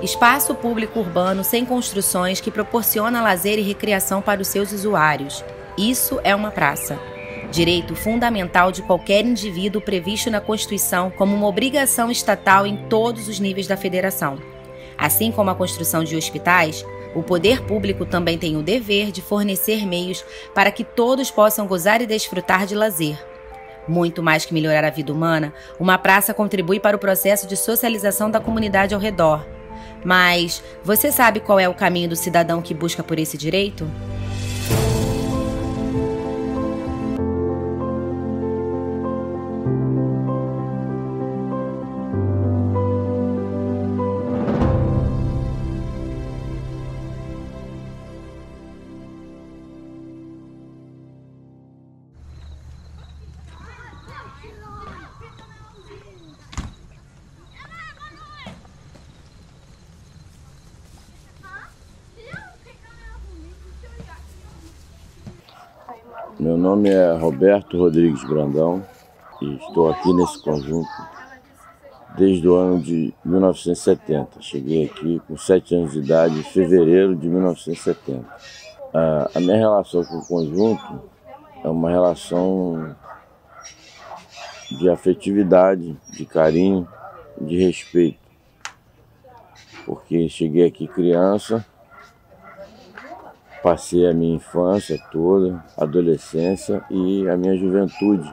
Espaço público urbano sem construções que proporciona lazer e recreação para os seus usuários. Isso é uma praça. Direito fundamental de qualquer indivíduo previsto na Constituição como uma obrigação estatal em todos os níveis da federação. Assim como a construção de hospitais, o poder público também tem o dever de fornecer meios para que todos possam gozar e desfrutar de lazer. Muito mais que melhorar a vida humana, uma praça contribui para o processo de socialização da comunidade ao redor. Mas você sabe qual é o caminho do cidadão que busca por esse direito? Meu nome é Roberto Rodrigues Brandão e estou aqui nesse conjunto desde o ano de 1970. Cheguei aqui com 7 anos de idade, em fevereiro de 1970. A minha relação com o conjunto é uma relação de afetividade, de carinho, de respeito. Porque cheguei aqui criança, passei a minha infância toda, adolescência e a minha juventude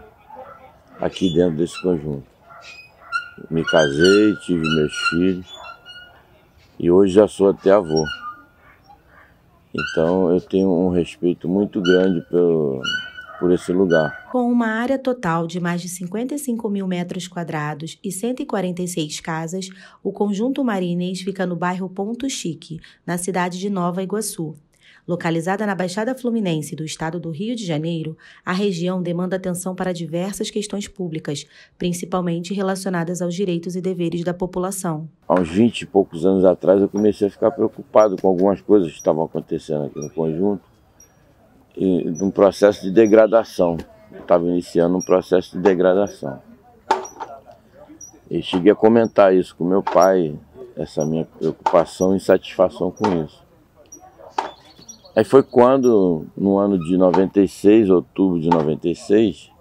aqui dentro desse conjunto. Me casei, tive meus filhos e hoje já sou até avô. Então eu tenho um respeito muito grande por esse lugar. Com uma área total de mais de 55 mil metros quadrados e 146 casas, o Conjunto Marinês fica no bairro Ponto Chique, na cidade de Nova Iguaçu. Localizada na Baixada Fluminense do estado do Rio de Janeiro, a região demanda atenção para diversas questões públicas, principalmente relacionadas aos direitos e deveres da população. Há uns 20 e poucos anos atrás eu comecei a ficar preocupado com algumas coisas que estavam acontecendo aqui no conjunto e num processo de degradação. Estava iniciando um processo de degradação. E cheguei a comentar isso com meu pai, essa minha preocupação e insatisfação com isso. Aí foi quando, no ano de 96, outubro de 96,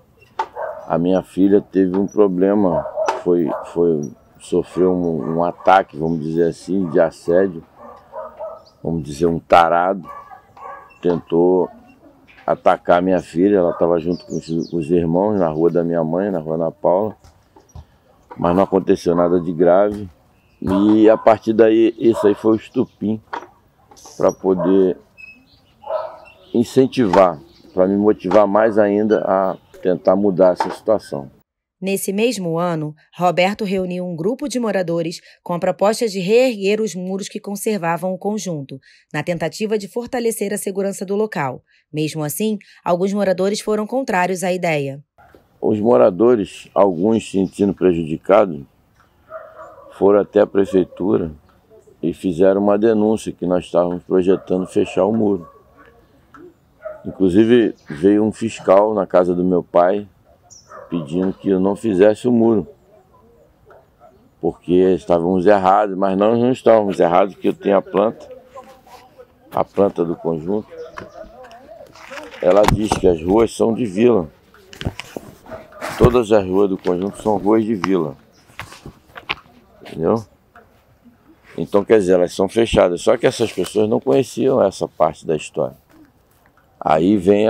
a minha filha teve um problema, sofreu um ataque, vamos dizer assim, de assédio, vamos dizer um tarado, tentou atacar a minha filha, ela estava junto com os irmãos na rua da minha mãe, na rua Ana Paula, mas não aconteceu nada de grave e a partir daí, isso aí foi o estupim para poder incentivar, para me motivar mais ainda a tentar mudar essa situação. Nesse mesmo ano, Roberto reuniu um grupo de moradores com a proposta de reerguer os muros que conservavam o conjunto, na tentativa de fortalecer a segurança do local. Mesmo assim, alguns moradores foram contrários à ideia. Os moradores, alguns se sentindo prejudicados, foram até a prefeitura e fizeram uma denúncia que nós estávamos projetando fechar o muro. Inclusive veio um fiscal na casa do meu pai pedindo que eu não fizesse o muro, porque estávamos errados, mas nós não estávamos errados, porque eu tenho a planta do conjunto. Ela diz que as ruas são de vila. Todas as ruas do conjunto são ruas de vila. Entendeu? Então, quer dizer, elas são fechadas. Só que essas pessoas não conheciam essa parte da história. Aí vem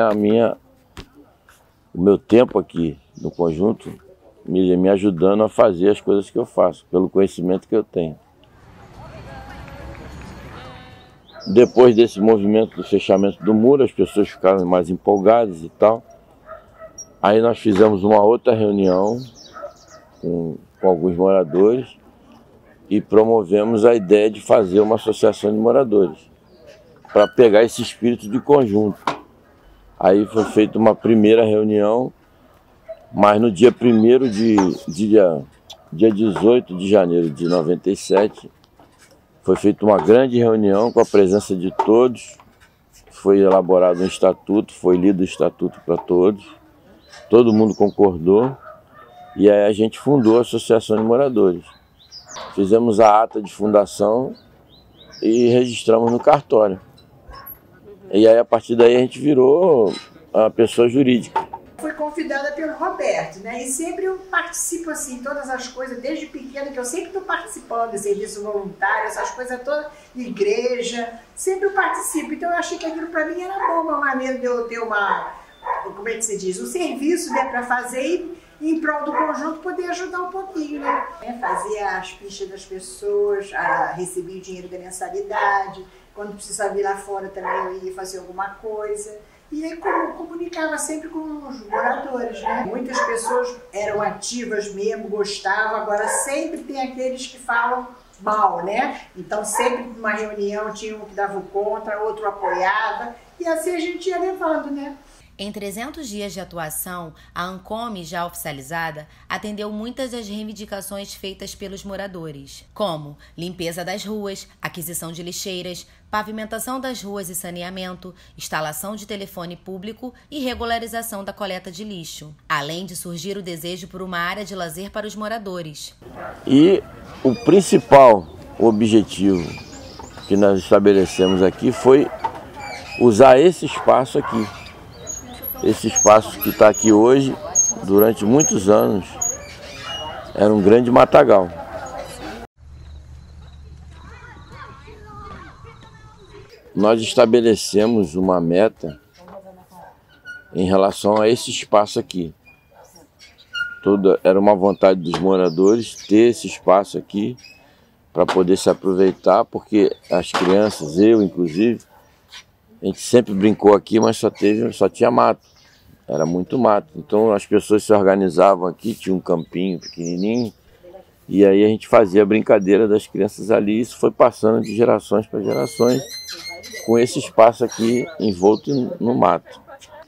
o meu tempo aqui no conjunto me ajudando a fazer as coisas que eu faço, pelo conhecimento que eu tenho. Depois desse movimento do fechamento do muro, as pessoas ficaram mais empolgadas e tal. Aí nós fizemos uma outra reunião com alguns moradores e promovemos a ideia de fazer uma associação de moradores para pegar esse espírito de conjunto. Aí foi feita uma primeira reunião, mas no dia 18 de janeiro de 97, foi feita uma grande reunião com a presença de todos, foi elaborado um estatuto, foi lido o estatuto para todos, todo mundo concordou, e aí a gente fundou a Associação de Moradores. Fizemos a ata de fundação e registramos no cartório. E aí, a partir daí, a gente virou a pessoa jurídica. Fui convidada pelo Roberto, né? E sempre eu participo, assim, todas as coisas, desde pequena, que eu sempre estou participando de serviço voluntário, essas coisas todas, igreja, sempre eu participo. Então, eu achei que aquilo para mim era bom, uma maneira de eu ter como é que se diz? Um serviço, né, para fazer e em prol do conjunto poder ajudar um pouquinho, né? Fazia as fichas das pessoas, recebia o dinheiro da mensalidade, quando precisava vir lá fora também eu ia fazer alguma coisa. E aí comunicava sempre com os moradores, né? Muitas pessoas eram ativas mesmo, gostavam, agora sempre tem aqueles que falam mal, né? Então sempre numa reunião tinha um que dava o contra, outro apoiava, e assim a gente ia levando, né? Em 300 dias de atuação, a ANCOME, já oficializada, atendeu muitas das reivindicações feitas pelos moradores, como limpeza das ruas, aquisição de lixeiras, pavimentação das ruas e saneamento, instalação de telefone público e regularização da coleta de lixo, além de surgir o desejo por uma área de lazer para os moradores. E o principal objetivo que nós estabelecemos aqui foi usar esse espaço aqui. Esse espaço que está aqui hoje, durante muitos anos, era um grande matagal. Nós estabelecemos uma meta em relação a esse espaço aqui. Era uma vontade dos moradores ter esse espaço aqui para poder se aproveitar, porque as crianças, eu inclusive, a gente sempre brincou aqui, mas só tinha mato. Era muito mato. Então as pessoas se organizavam aqui, tinha um campinho pequenininho, e aí a gente fazia a brincadeira das crianças ali. Isso foi passando de gerações para gerações, com esse espaço aqui envolto no mato.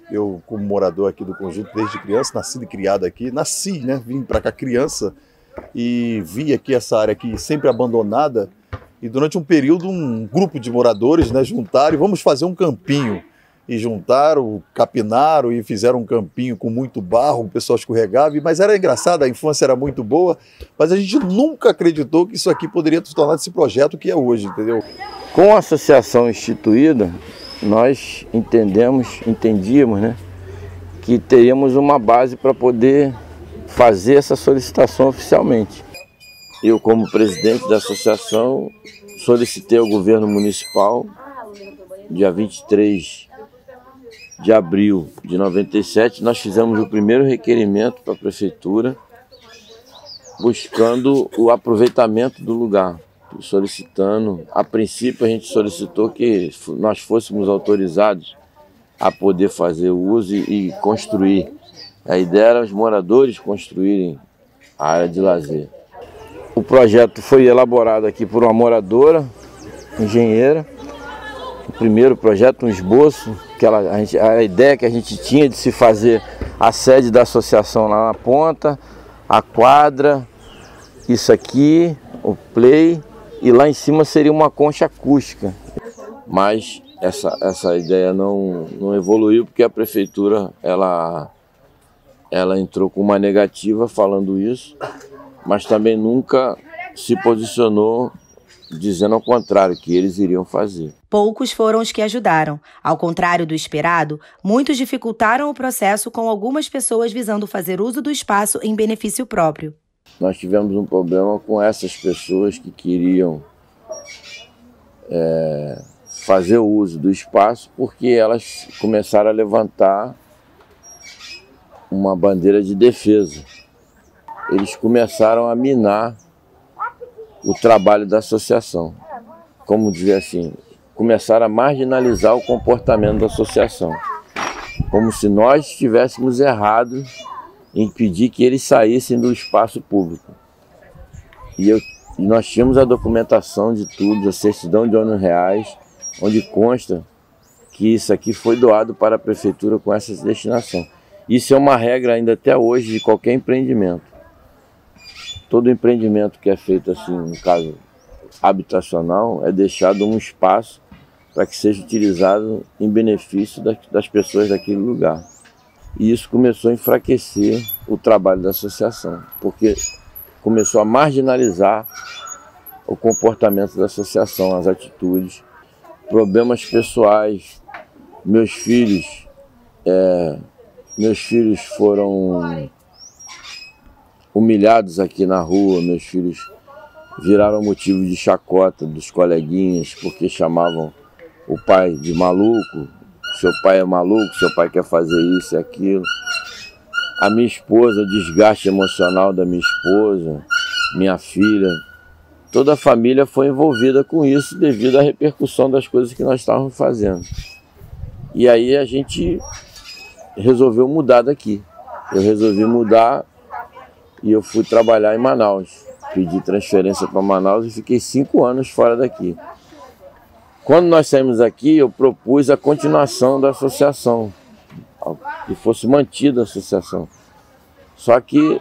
Eu, como morador aqui do conjunto desde criança, nascido e criado aqui, né? Vim para cá criança e vi aqui essa área aqui sempre abandonada. E durante um período, um grupo de moradores, né, juntaram e vamos fazer um campinho. E juntaram, capinaram e fizeram um campinho com muito barro, o pessoal escorregava. Mas era engraçado, a infância era muito boa, mas a gente nunca acreditou que isso aqui poderia se tornar esse projeto que é hoje, entendeu? Com a associação instituída, nós entendíamos, né, que teríamos uma base para poder fazer essa solicitação oficialmente. Eu, como presidente da associação, solicitei ao governo municipal, dia 23 de abril de 97, nós fizemos o primeiro requerimento para a prefeitura, buscando o aproveitamento do lugar, solicitando. A princípio, a gente solicitou que nós fôssemos autorizados a poder fazer o uso e construir. A ideia era os moradores construírem a área de lazer. O projeto foi elaborado aqui por uma moradora, engenheira. O primeiro projeto, um esboço, a ideia que a gente tinha de se fazer a sede da associação lá na ponta, a quadra, isso aqui, o play, e lá em cima seria uma concha acústica. Mas essa ideia não evoluiu, porque a prefeitura ela entrou com uma negativa falando isso, mas também nunca se posicionou dizendo ao contrário, que eles iriam fazer. Poucos foram os que ajudaram. Ao contrário do esperado, muitos dificultaram o processo, com algumas pessoas visando fazer uso do espaço em benefício próprio. Nós tivemos um problema com essas pessoas que queriam fazer o uso do espaço, porque elas começaram a levantar uma bandeira de defesa. Eles começaram a minar o trabalho da associação. Como dizer assim, começaram a marginalizar o comportamento da associação. Como se nós estivéssemos errados em pedir que eles saíssem do espaço público. E nós tínhamos a documentação de tudo, a certidão de ônus reais, onde consta que isso aqui foi doado para a prefeitura com essa destinação. Isso é uma regra ainda até hoje de qualquer empreendimento. Todo empreendimento que é feito assim, no caso habitacional, é deixado um espaço para que seja utilizado em benefício das pessoas daquele lugar. E isso começou a enfraquecer o trabalho da associação, porque começou a marginalizar o comportamento da associação, as atitudes, problemas pessoais. Meus filhos foram humilhados aqui na rua, meus filhos viraram motivo de chacota dos coleguinhas, porque chamavam o pai de maluco, seu pai é maluco, seu pai quer fazer isso e aquilo. A minha esposa, o desgaste emocional da minha esposa, minha filha, toda a família foi envolvida com isso devido à repercussão das coisas que nós estávamos fazendo. E aí a gente resolveu mudar daqui. Eu resolvi mudar e eu fui trabalhar em Manaus. Pedi transferência para Manaus e fiquei 5 anos fora daqui. Quando nós saímos daqui, eu propus a continuação da associação, que fosse mantida a associação. Só que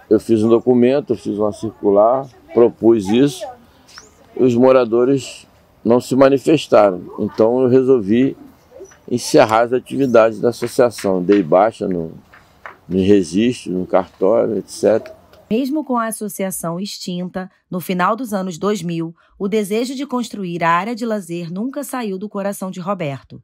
eu fiz um documento, eu fiz uma circular, propus isso, e os moradores não se manifestaram. Então eu resolvi encerrar as atividades da associação. Dei baixa no registro, no cartório, etc. Mesmo com a associação extinta, no final dos anos 2000, o desejo de construir a área de lazer nunca saiu do coração de Roberto.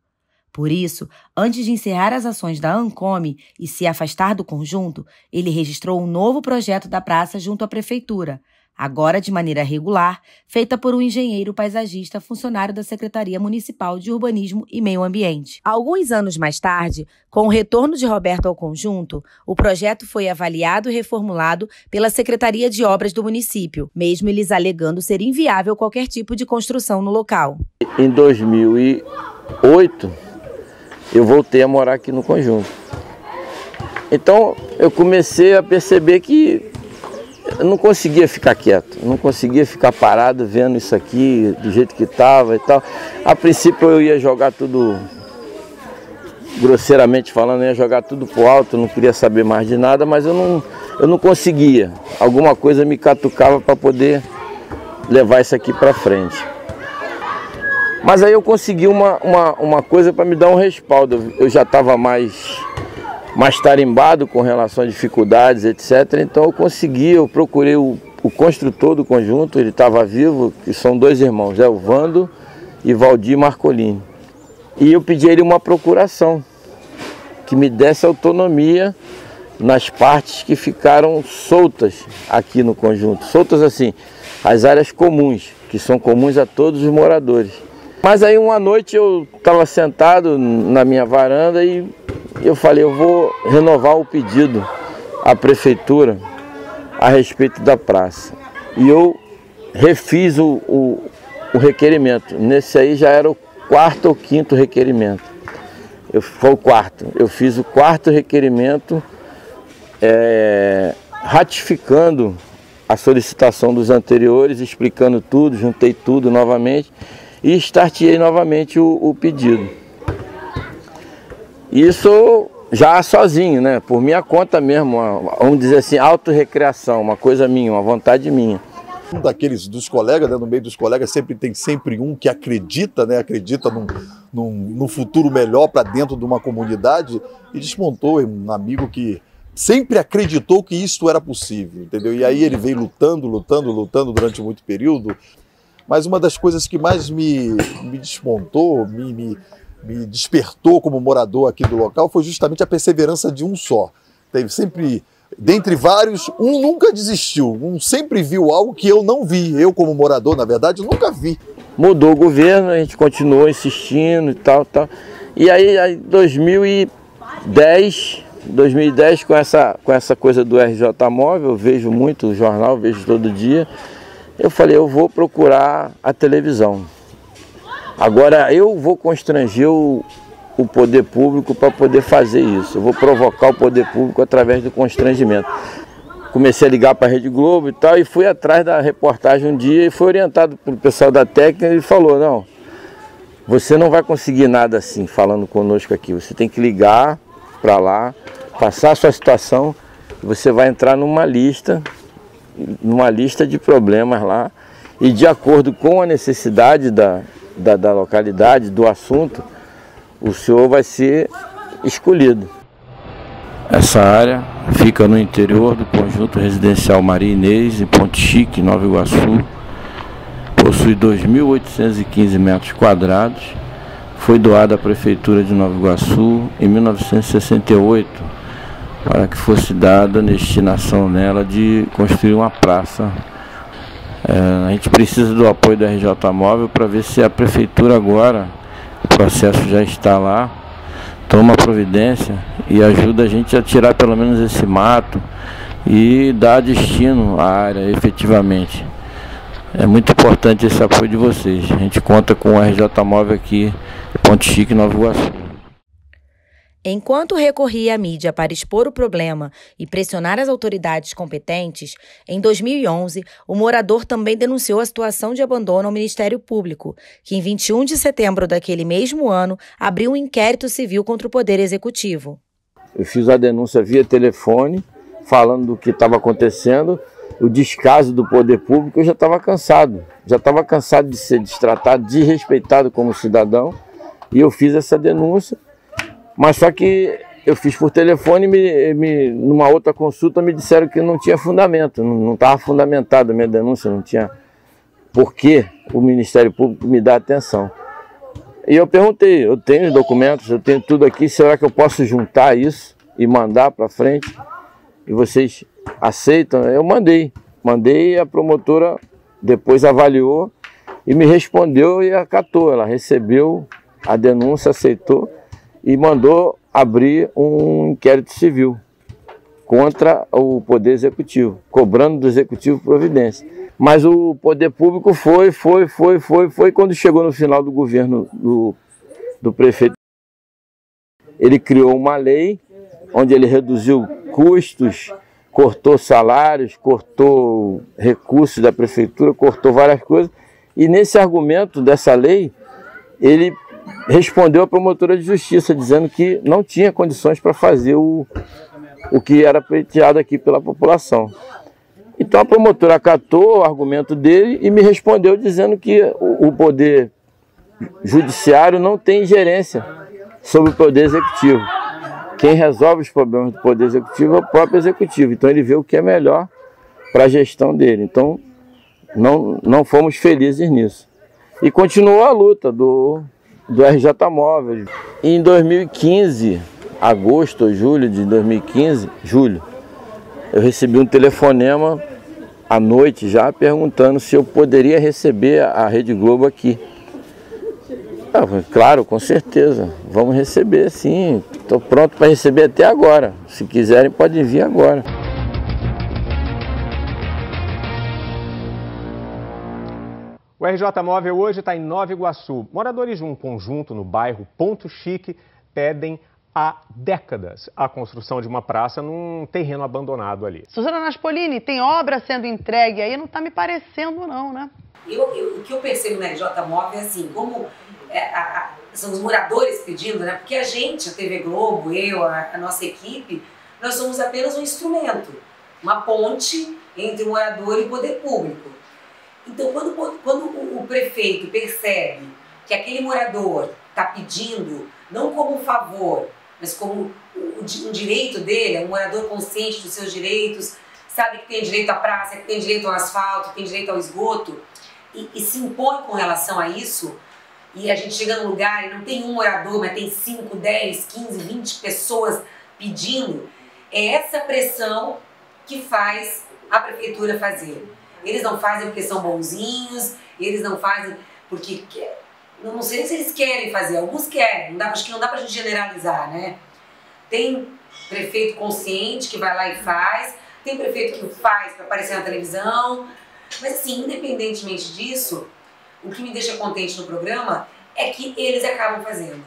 Por isso, antes de encerrar as ações da ANCOME e se afastar do conjunto, ele registrou um novo projeto da praça junto à prefeitura, agora de maneira regular, feita por um engenheiro paisagista funcionário da Secretaria Municipal de Urbanismo e Meio Ambiente. Alguns anos mais tarde, com o retorno de Roberto ao conjunto, o projeto foi avaliado e reformulado pela Secretaria de Obras do município, mesmo eles alegando ser inviável qualquer tipo de construção no local. Em 2008, eu voltei a morar aqui no conjunto. Então, eu comecei a perceber que eu não conseguia ficar quieto, não conseguia ficar parado vendo isso aqui do jeito que estava e tal. A princípio eu ia jogar tudo, grosseiramente falando, eu ia jogar tudo pro alto, não queria saber mais de nada, mas eu não conseguia. Alguma coisa me catucava para poder levar isso aqui para frente. Mas aí eu consegui uma coisa para me dar um respaldo. Eu já estava mais tarimbado com relação a dificuldades, etc. Então eu procurei o construtor do conjunto, ele estava vivo, que são 2 irmãos, o Vando e Valdir Marcolini. E eu pedi a ele uma procuração, que me desse autonomia nas partes que ficaram soltas aqui no conjunto. Soltas assim, as áreas comuns, que são comuns a todos os moradores. Mas aí uma noite eu estava sentado na minha varanda e eu falei, eu vou renovar o pedido à prefeitura a respeito da praça. E eu refiz o requerimento. Nesse aí já era o 4º ou 5º requerimento. Foi o 4º. Eu fiz o 4º requerimento ratificando a solicitação dos anteriores, explicando tudo, juntei tudo novamente e startei novamente o pedido. Isso já sozinho, né? Por minha conta mesmo, vamos dizer assim, autorrecreação, uma coisa minha, uma vontade minha. Um daqueles dos colegas, né, no meio dos colegas, tem sempre um que acredita, né, acredita num futuro melhor para dentro de uma comunidade, e desmontou um amigo que sempre acreditou que isso era possível, entendeu? E aí ele veio lutando durante muito período. Mas uma das coisas que mais me desmontou, me despertou como morador aqui do local foi justamente a perseverança de um só. Teve sempre, dentre vários, um nunca desistiu, um sempre viu algo que eu não vi. Eu como morador, na verdade, nunca vi. Mudou o governo, a gente continuou insistindo e tal. E aí 2010 com essa coisa do RJ Móvel, eu vejo muito o jornal, vejo todo dia. Eu falei, eu vou procurar a televisão. Agora eu vou constranger o poder público para poder fazer isso. Eu vou provocar o poder público através do constrangimento. Comecei a ligar para a Rede Globo e tal, e fui atrás da reportagem um dia e fui orientado pelo pessoal da técnica e falou, não, você não vai conseguir nada assim falando conosco aqui. Você tem que ligar para lá, passar a sua situação, e você vai entrar numa lista de problemas lá, e de acordo com a necessidade da localidade, do assunto, o senhor vai ser escolhido. Essa área fica no interior do conjunto residencial Maria Inês, em Ponte Chique, Nova Iguaçu. possui 2.815 metros quadrados, foi doada à Prefeitura de Nova Iguaçu em 1968, para que fosse dada a destinação nela de construir uma praça. A gente precisa do apoio da RJ Móvel para ver se a Prefeitura agora, o processo já está lá, toma providência e ajuda a gente a tirar pelo menos esse mato e dar destino à área efetivamente. É muito importante esse apoio de vocês. A gente conta com a RJ Móvel aqui, Ponte Chique, Nova Iguaçu. Enquanto recorria à mídia para expor o problema e pressionar as autoridades competentes, em 2011, o morador também denunciou a situação de abandono ao Ministério Público, que em 21 de setembro daquele mesmo ano abriu um inquérito civil contra o Poder Executivo. Eu fiz a denúncia via telefone, falando do que estava acontecendo, o descaso do poder público. Eu já estava cansado de ser destratado, desrespeitado como cidadão, e eu fiz essa denúncia, mas só que eu fiz por telefone e numa outra consulta me disseram que não tinha fundamento, não estava fundamentada a minha denúncia, não tinha por que o Ministério Público me dá atenção. E eu perguntei, eu tenho documentos, eu tenho tudo aqui, será que eu posso juntar isso e mandar para frente? E vocês aceitam? Eu mandei e a promotora depois avaliou e me respondeu e acatou. Ela recebeu a denúncia, aceitou e mandou abrir um inquérito civil contra o Poder Executivo, cobrando do Executivo providência. Mas o Poder Público foi, quando chegou no final do governo do prefeito, ele criou uma lei onde ele reduziu custos, cortou salários, cortou recursos da prefeitura, cortou várias coisas, e nesse argumento dessa lei, ele respondeu à promotora de justiça, dizendo que não tinha condições para fazer o que era pleiteado aqui pela população. Então a promotora acatou o argumento dele e me respondeu dizendo que o Poder Judiciário não tem ingerência sobre o Poder Executivo. Quem resolve os problemas do Poder Executivo é o próprio Executivo. Então ele vê o que é melhor para a gestão dele. Então não fomos felizes nisso. E continuou a luta do RJ Móvel. Em 2015, agosto ou julho de 2015, eu recebi um telefonema à noite já perguntando se eu poderia receber a Rede Globo aqui. Claro, com certeza, vamos receber sim, estou pronto para receber até agora, se quiserem podem vir agora. O RJ Móvel hoje está em Nova Iguaçu. Moradores de um conjunto no bairro Ponte Chique pedem há décadas a construção de uma praça num terreno abandonado ali. Suzana Naspolini, tem obra sendo entregue aí, não está me parecendo não, né? O que eu percebo na RJ Móvel é assim, como são os moradores pedindo, né? Porque a gente, a TV Globo, a nossa equipe, nós somos apenas um instrumento, uma ponte entre o morador e o poder público. Então, quando o prefeito percebe que aquele morador está pedindo, não como um favor, mas como um direito dele, é um morador consciente dos seus direitos, sabe que tem direito à praça, que tem direito ao asfalto, que tem direito ao esgoto, e se impõe com relação a isso, e a gente chega num lugar e não tem um morador, mas tem 5, 10, 15, 20 pessoas pedindo, é essa pressão que faz a prefeitura fazer. Eles não fazem porque são bonzinhos, eles não fazem porque... Não sei se eles querem fazer, alguns querem, acho que não dá pra gente generalizar, né? Tem prefeito consciente que vai lá e faz, tem prefeito que faz para aparecer na televisão, mas assim, independentemente disso, o que me deixa contente no programa é que eles acabam fazendo.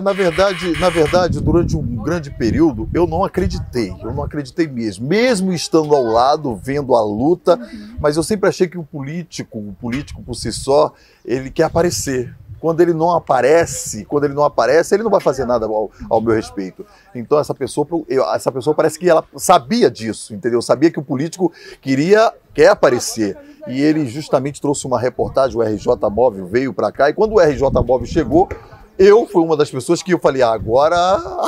Na verdade, durante um grande período, eu não acreditei mesmo estando ao lado, vendo a luta, mas eu sempre achei que o político por si só, ele quer aparecer. Quando ele não aparece, ele não vai fazer nada ao meu respeito. Então essa pessoa parece que ela sabia disso, entendeu? Sabia que o político quer aparecer. E ele justamente trouxe uma reportagem, o RJ Móvel veio para cá, e quando o RJ Móvel chegou, Eu fui uma das pessoas que eu falei, agora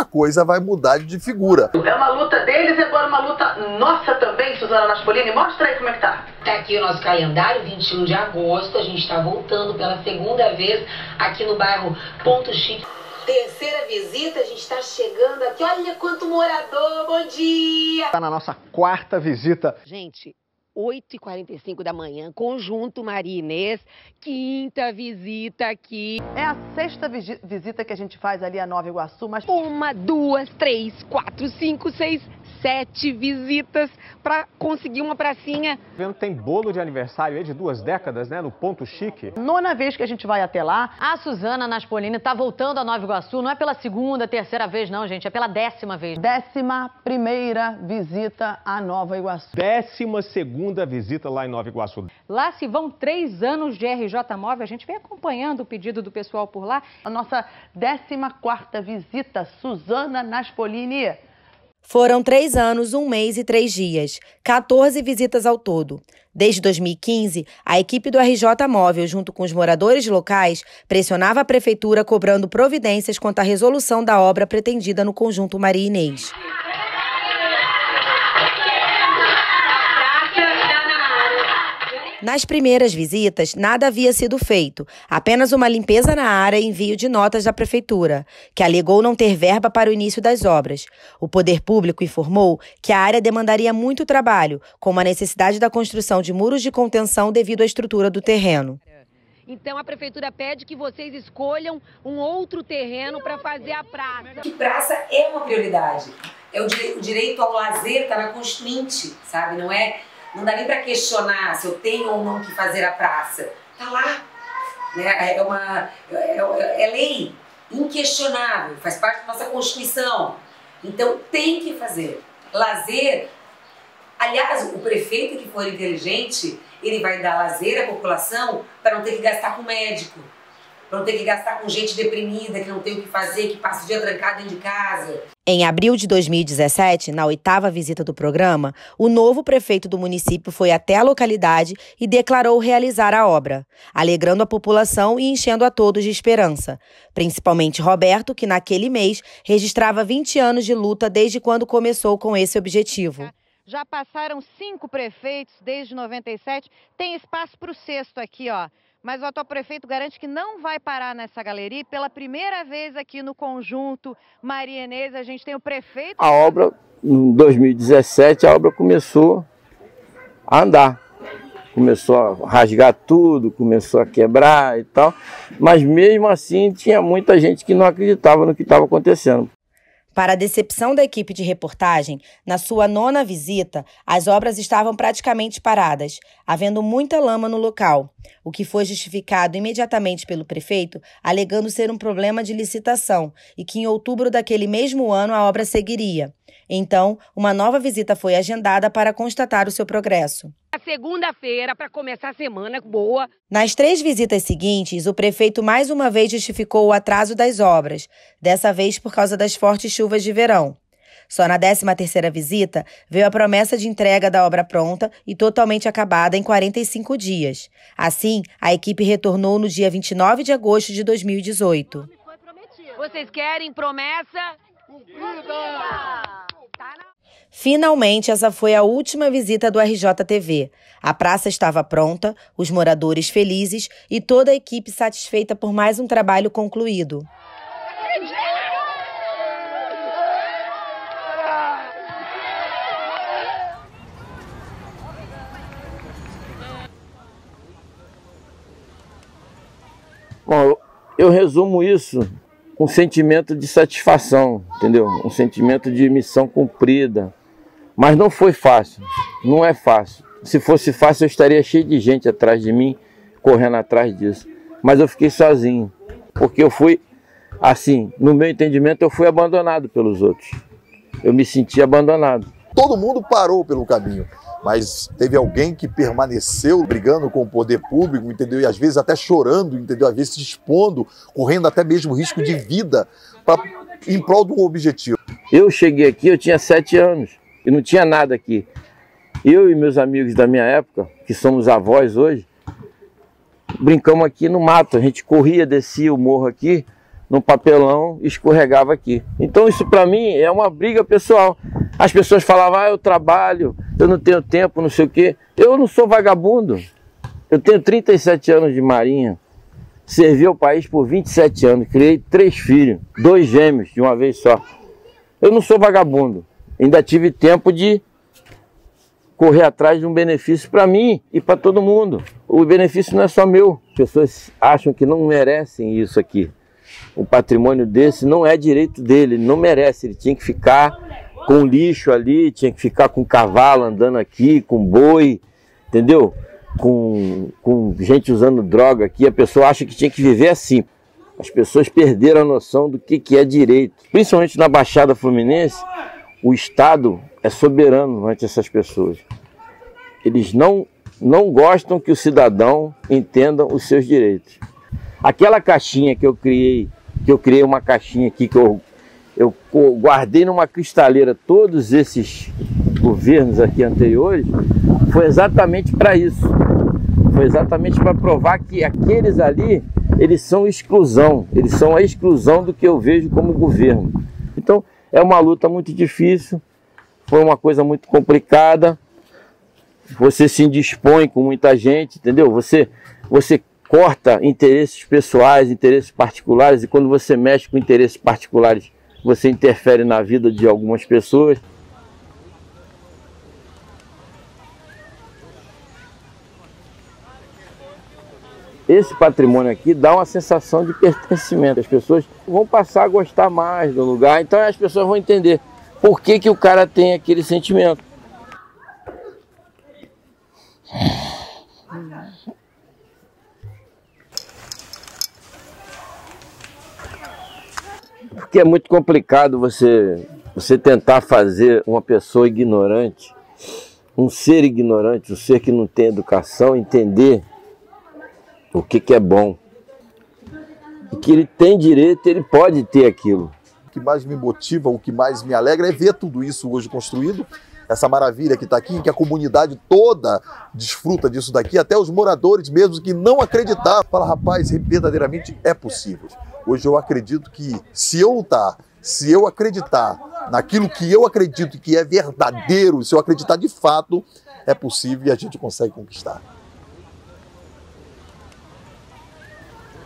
a coisa vai mudar de figura. É uma luta deles e agora uma luta nossa também, Suzana Naspolini. Mostra aí como é que tá. Tá aqui o nosso calendário, 21 de agosto, a gente está voltando pela segunda vez aqui no bairro Ponto Chique. Terceira visita, a gente está chegando aqui, olha quanto morador, bom dia! Está na nossa quarta visita. Gente, 8h45 da manhã, Conjunto Maria Inês, quinta visita aqui. É a sexta visita que a gente faz ali a Nova Iguaçu, mas... 1, 2, 3, 4, 5, 6, 7 visitas para conseguir uma pracinha. Vendo que tem bolo de aniversário aí de 2 décadas, né, no Ponto Chique. 9ª vez que a gente vai até lá. A Suzana Naspolini tá voltando a Nova Iguaçu, não é pela segunda, terceira vez não, gente, é pela 10ª vez. 11ª visita à Nova Iguaçu. 12ª visita lá em Nova Iguaçu. Lá se vão 3 anos de RJ Móvel, a gente vem acompanhando o pedido do pessoal por lá. A nossa 14ª visita, Suzana Naspolini. Foram 3 anos, 1 mês e 3 dias, 14 visitas ao todo. Desde 2015, a equipe do RJ Móvel, junto com os moradores locais, pressionava a prefeitura cobrando providências quanto à resolução da obra pretendida no Conjunto Maria Inês. Nas primeiras visitas, nada havia sido feito, apenas uma limpeza na área e envio de notas da prefeitura, que alegou não ter verba para o início das obras. O poder público informou que a área demandaria muito trabalho, como a necessidade da construção de muros de contenção devido à estrutura do terreno. Então a prefeitura pede que vocês escolham um outro terreno para fazer a praça. Que praça é uma prioridade. O direito ao lazer está na Constituinte, sabe? Não dá nem para questionar se eu tenho ou não que fazer a praça. Tá lá, né? É lei, inquestionável, faz parte da nossa Constituição. Então tem que fazer. Lazer, aliás, o prefeito que for inteligente, ele vai dar lazer à população para não ter que gastar com médico, para não ter que gastar com gente deprimida, que não tem o que fazer, que passa o dia trancado dentro de casa. Em abril de 2017, na 8ª visita do programa, o novo prefeito do município foi até a localidade e declarou realizar a obra, alegrando a população e enchendo a todos de esperança. Principalmente Roberto, que naquele mês registrava 20 anos de luta desde quando começou com esse objetivo. Já passaram 5 prefeitos desde 97, tem espaço para o 6º aqui, ó. Mas o atual prefeito garante que não vai parar nessa galeria. E pela primeira vez aqui no Conjunto Maria Inês, a gente tem o prefeito... A obra, em 2017, a obra começou a andar. Começou a rasgar tudo, começou a quebrar e tal. Mas mesmo assim, tinha muita gente que não acreditava no que estava acontecendo. Para a decepção da equipe de reportagem, na sua 9ª visita, as obras estavam praticamente paradas, havendo muita lama no local, o que foi justificado imediatamente pelo prefeito, alegando ser um problema de licitação e que em outubro daquele mesmo ano a obra seguiria. Então, uma nova visita foi agendada para constatar o seu progresso. Segunda-feira, para começar a semana boa. Nas 3 visitas seguintes, o prefeito mais uma vez justificou o atraso das obras, dessa vez por causa das fortes chuvas de verão. Só na 13ª visita veio a promessa de entrega da obra pronta e totalmente acabada em 45 dias. Assim, a equipe retornou no dia 29 de agosto de 2018. Vocês querem promessa? Finalmente, essa foi a última visita do RJTV. A praça estava pronta, os moradores felizes e toda a equipe satisfeita por mais um trabalho concluído. Bom, eu resumo isso com um sentimento de satisfação, entendeu? Um sentimento de missão cumprida. Mas não foi fácil, não é fácil. Se fosse fácil, eu estaria cheio de gente atrás de mim, correndo atrás disso. Mas eu fiquei sozinho, porque eu fui, assim, no meu entendimento, eu fui abandonado pelos outros. Eu me senti abandonado. Todo mundo parou pelo caminho, mas teve alguém que permaneceu brigando com o poder público, entendeu? E às vezes até chorando, entendeu? Às vezes se expondo, correndo até mesmo risco de vida em prol de um objetivo. Eu cheguei aqui, eu tinha 7 anos e não tinha nada aqui. Eu e meus amigos da minha época, que somos avós hoje, brincamos aqui no mato. A gente corria, descia o morro aqui, no papelão e escorregava aqui. Então isso para mim é uma briga pessoal. As pessoas falavam, eu trabalho, eu não tenho tempo, não sei o quê. Eu não sou vagabundo. Eu tenho 37 anos de marinha, servi ao país por 27 anos, criei 3 filhos, 2 gêmeos de uma vez só. Eu não sou vagabundo, ainda tive tempo de correr atrás de um benefício para mim e para todo mundo. O benefício não é só meu. As pessoas acham que não merecem isso aqui. O patrimônio desse não é direito dele, ele não merece. Ele tinha que ficar com lixo ali, tinha que ficar com cavalo andando aqui, com boi, entendeu? Com gente usando droga aqui. A pessoa acha que tinha que viver assim. As pessoas perderam a noção do que é direito. Principalmente na Baixada Fluminense, o Estado é soberano ante essas pessoas. Eles não gostam que o cidadão entenda os seus direitos. Aquela caixinha que eu criei uma caixinha aqui que eu guardei numa cristaleira todos esses governos aqui anteriores, foi exatamente para isso. Foi exatamente para provar que aqueles ali, eles são exclusão, eles são a exclusão do que eu vejo como governo. Então, é uma luta muito difícil, foi uma coisa muito complicada, você se indispõe com muita gente, entendeu? Você corta interesses pessoais, interesses particulares, e quando você mexe com interesses particulares, você interfere na vida de algumas pessoas. Esse patrimônio aqui dá uma sensação de pertencimento. As pessoas vão passar a gostar mais do lugar, então as pessoas vão entender por que o cara tem aquele sentimento. Porque é muito complicado você tentar fazer uma pessoa ignorante, um ser ignorante, um ser que não tem educação, entender o que é bom. E que ele tem direito, ele pode ter aquilo. O que mais me motiva, o que mais me alegra é ver tudo isso hoje construído, essa maravilha que está aqui, que a comunidade toda desfruta disso daqui, até os moradores mesmo que não acreditavam. Fala, rapaz, verdadeiramente é possível. Hoje eu acredito que se eu lutar, se eu acreditar naquilo que eu acredito que é verdadeiro, se eu acreditar de fato, é possível e a gente consegue conquistar.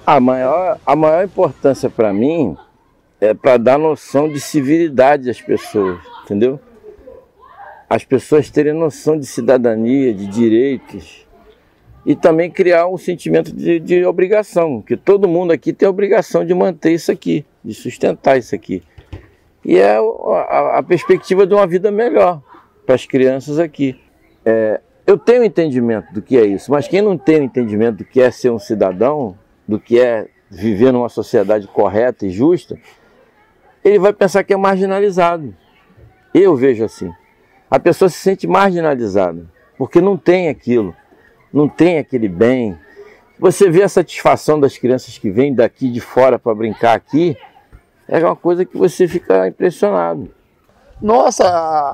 A maior importância para mim é para dar noção de civilidade às pessoas, entendeu? As pessoas terem noção de cidadania, de direitos e também criar um sentimento de obrigação, que todo mundo aqui tem a obrigação de manter isso aqui, de sustentar isso aqui. E é a perspectiva de uma vida melhor para as crianças aqui. Eu tenho entendimento do que é isso, mas quem não tem entendimento do que é ser um cidadão, do que é viver numa sociedade correta e justa, ele vai pensar que é marginalizado. Eu vejo assim. A pessoa se sente marginalizada, porque não tem aquilo, não tem aquele bem. Você vê a satisfação das crianças que vêm daqui de fora para brincar aqui, é uma coisa que você fica impressionado. Nossa,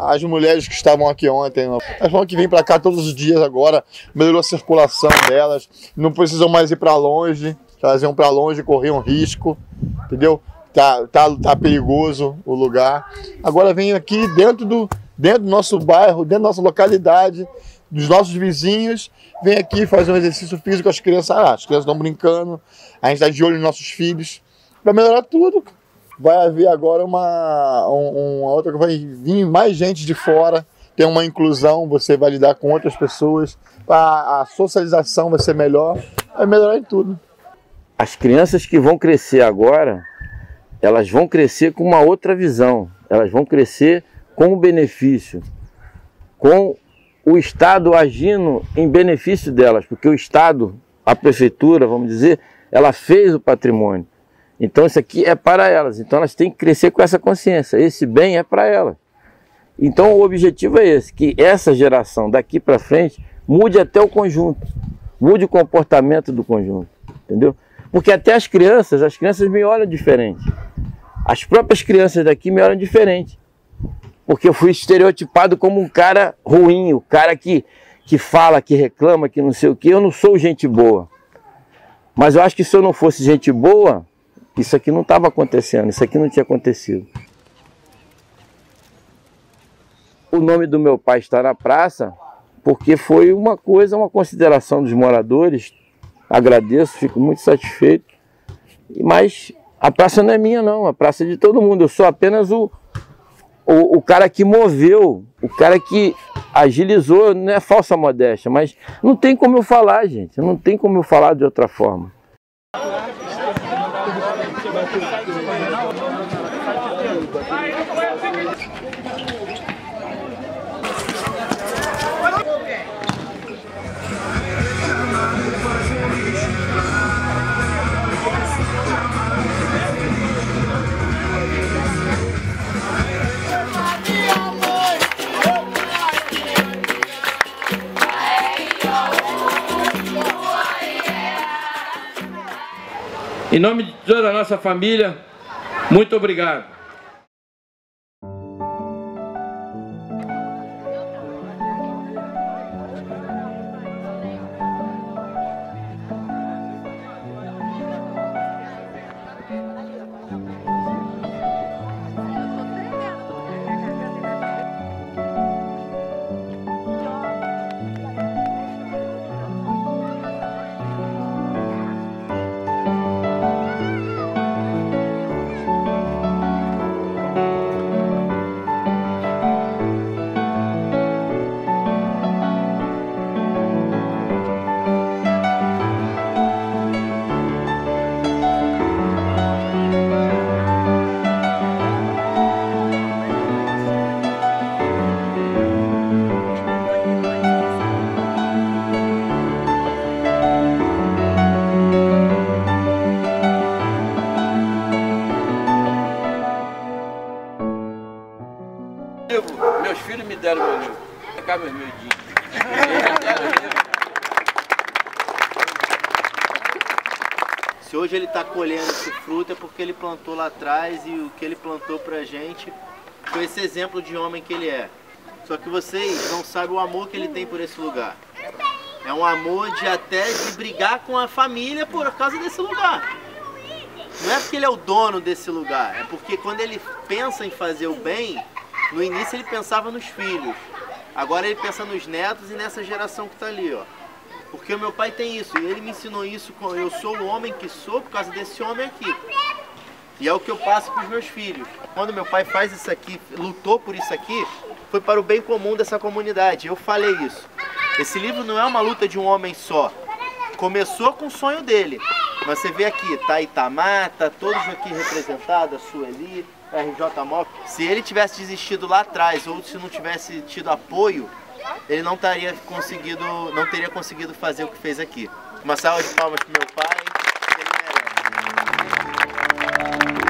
as mulheres que estavam aqui ontem, elas vão que vêm para cá todos os dias agora, melhorou a circulação delas, não precisam mais ir para longe, elas iam para longe, corriam risco, entendeu? Tá perigoso o lugar. Agora vem aqui dentro do nosso bairro, dentro da nossa localidade, dos nossos vizinhos, vem aqui fazer um exercício físico, as crianças estão brincando, a gente está de olho nos nossos filhos, vai melhorar tudo. Vai haver agora uma outra que vai vir mais gente de fora, tem uma inclusão, você vai lidar com outras pessoas, a socialização vai ser melhor, vai melhorar em tudo. As crianças que vão crescer agora, elas vão crescer com uma outra visão, elas vão crescer com o benefício, com o Estado agindo em benefício delas, porque o Estado, a prefeitura, vamos dizer, ela fez o patrimônio. Então isso aqui é para elas, então elas têm que crescer com essa consciência, esse bem é para elas. Então o objetivo é esse, que essa geração daqui para frente mude até o conjunto, mude o comportamento do conjunto, entendeu? Porque até as crianças me olham diferente. As próprias crianças daqui me olham diferente, porque eu fui estereotipado como um cara ruim, o cara que fala, que reclama, que não sei o quê. Eu não sou gente boa, mas eu acho que se eu não fosse gente boa, Isso aqui não estava acontecendo, isso aqui não tinha acontecido. O nome do meu pai está na praça porque foi uma consideração dos moradores. Agradeço, fico muito satisfeito. Mas a praça não é minha não, a praça é de todo mundo. Eu sou apenas o cara que moveu, o cara que agilizou, não é falsa modéstia, mas não tem como eu falar, gente, não tem como eu falar de outra forma. Em nome de toda a nossa família, muito obrigado. Meus filhos me deram meu livro. Cá meus miudinhos. Se hoje ele está colhendo esse fruto é porque ele plantou lá atrás e o que ele plantou pra gente foi esse exemplo de homem que ele é. Só que vocês não sabem o amor que ele tem por esse lugar. É um amor de brigar com a família por causa desse lugar. Não é porque ele é o dono desse lugar, é porque quando ele pensa em fazer o bem, no início ele pensava nos filhos, agora ele pensa nos netos e nessa geração que está ali, ó. Porque o meu pai tem isso, e ele me ensinou isso, eu sou o homem que sou por causa desse homem aqui. E é o que eu passo para os meus filhos. Quando meu pai faz isso aqui, lutou por isso aqui, foi para o bem comum dessa comunidade. Eu falei isso. Esse livro não é uma luta de um homem só. Começou com o sonho dele. Mas você vê aqui, tá Itamar, tá todos aqui representados, a Sueli, RJ Móvel. Se ele tivesse desistido lá atrás, ou se não tivesse tido apoio, ele não teria conseguido fazer o que fez aqui. Uma salva de palmas pro meu pai. Ele merece.